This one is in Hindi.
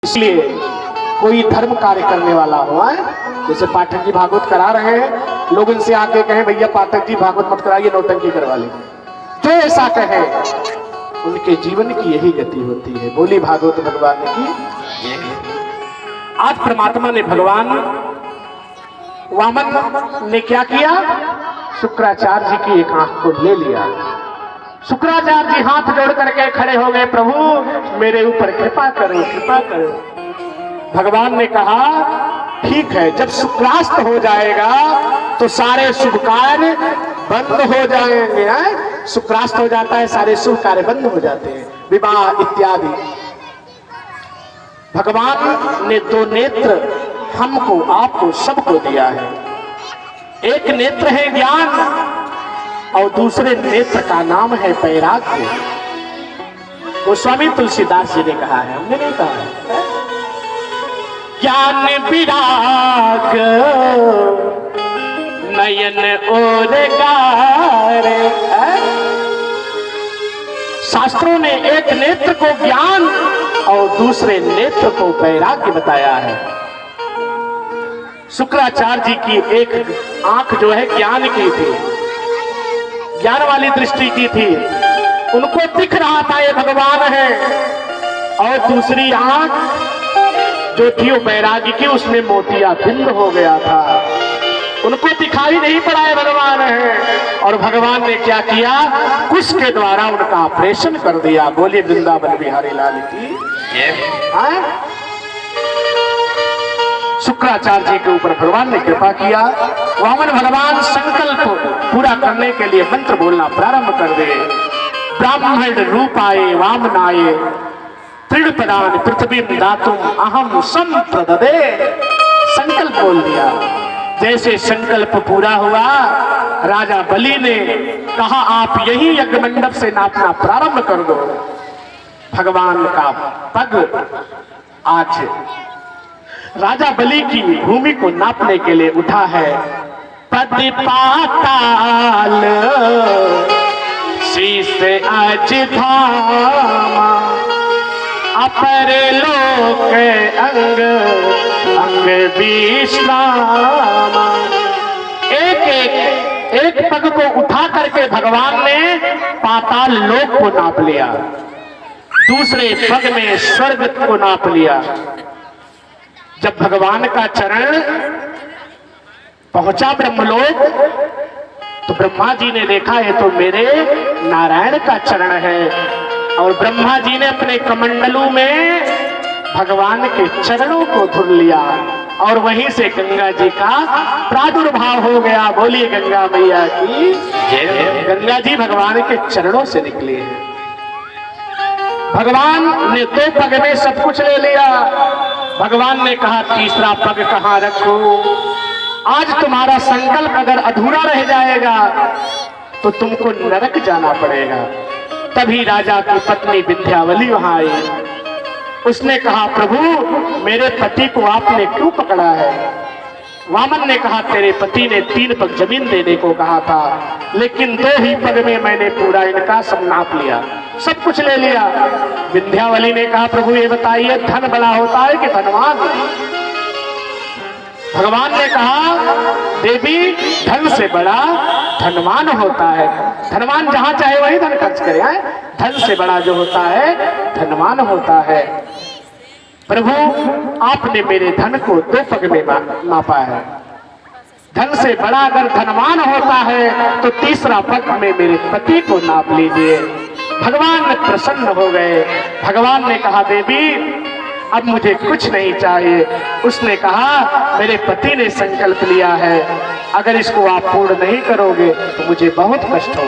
इसलिए कोई धर्म कार्य करने वाला हो, जैसे पाठक जी भागवत करा रहे हैं, लोग इनसे आके कहें भैया पाठक जी भागवत मत कराइए, नौटंकी करवा ले, जो ऐसा कहे उनके जीवन की यही गति होती है। बोली भागवत भगवान की। आज परमात्मा ने, भगवान वामन ने क्या किया, शुक्राचार्य जी की एक आंख को ले लिया। शुक्राचार्य जी हाथ जोड़ करके खड़े हो गए, प्रभु मेरे ऊपर कृपा करो, कृपा करो। भगवान ने कहा ठीक है, जब शुक्रास्त हो जाएगा तो सारे शुभ कार्य बंद हो जाएंगे। शुक्रास्त हो जाता है, सारे शुभ कार्य बंद हो जाते हैं, विवाह इत्यादि। भगवान ने दो नेत्र हमको, आपको, सबको दिया है। एक नेत्र है ज्ञान और दूसरे नेत्र का नाम है वैराग्य। गोस्वामी तुलसीदास जी ने कहा है, हमने नहीं कहा है। ज्ञान विराग नयन और गारे। शास्त्रों ने एक नेत्र को ज्ञान और दूसरे नेत्र को वैराग्य बताया है। शुक्राचार्य जी की एक आंख जो है ज्ञान की थी, ज्ञान वाली दृष्टि की थी, उनको दिख रहा था ये भगवान है, और दूसरी आंख जो थी वो वैराग्य की, उसमें मोतिया बिंद हो गया था, उनको दिखाई नहीं पड़ा है भगवान है। और भगवान ने क्या किया, कुश के द्वारा उनका ऑपरेशन कर दिया। बोलिए वृंदावन बिहारी लाल की। शुक्राचार्य जी के ऊपर भगवान ने कृपा किया। वामन भगवान संकल्प पूरा करने के लिए मंत्र बोलना प्रारंभ कर दे। ब्राह्मण रूपाए वामनाए त्रिपदान पृथ्वी दातुम अहम संप्रददे। संकल्प बोल दिया। जैसे संकल्प पूरा हुआ, राजा बलि ने कहा आप यही यज्ञ मंडप से नापना प्रारंभ कर दो। भगवान का पग आज राजा बलि की भूमि को नापने के लिए उठा है। पद पाताल शीश आज धामा, अपर लोक अंग अंग विश्राम। एक पग को उठा करके भगवान ने पाताल लोक को नाप लिया, दूसरे पग में स्वर्ग को नाप लिया। जब भगवान का चरण पहुंचा ब्रह्मलोक, तो ब्रह्मा जी ने देखा है तो मेरे नारायण का चरण है, और ब्रह्मा जी ने अपने कमंडलू में भगवान के चरणों को धुल लिया, और वहीं से गंगा जी का प्रादुर्भाव हो गया। बोलिए गंगा मैया की। गंगा जी भगवान के चरणों से निकले हैं। भगवान ने दो पग में सब कुछ ले लिया। भगवान ने कहा तीसरा पग कहां रखो। आज तुम्हारा संकल्प अगर अधूरा रह जाएगा तो तुमको नरक जाना पड़ेगा। तभी राजा की पत्नी विंध्यावली वहां आई। उसने कहा प्रभु मेरे पति को आपने क्यों पकड़ा है। वामन ने कहा तेरे पति ने 3 पग जमीन देने को कहा था, लेकिन 2 ही पग में मैंने पूरा इनका सब नाप लिया, सब कुछ ले लिया। विंध्यावली ने कहा प्रभु ये बताइए धन बड़ा होता है कि धनवान। भगवान ने कहा देवी धन से बड़ा धनवान होता है। धनवान जहां चाहे वही धन खर्च करे, धन से बड़ा जो होता है धनवान होता है। प्रभु आपने मेरे धन को 2 पग में नापा है। धन से बड़ा अगर धनवान होता है तो तीसरा पग में मेरे पति को नाप लीजिए। भगवान प्रसन्न हो गए। भगवान ने कहा देवी अब मुझे कुछ नहीं चाहिए। उसने कहा मेरे पति ने संकल्प लिया है, अगर इसको आप पूर्ण नहीं करोगे तो मुझे बहुत कष्ट होगा।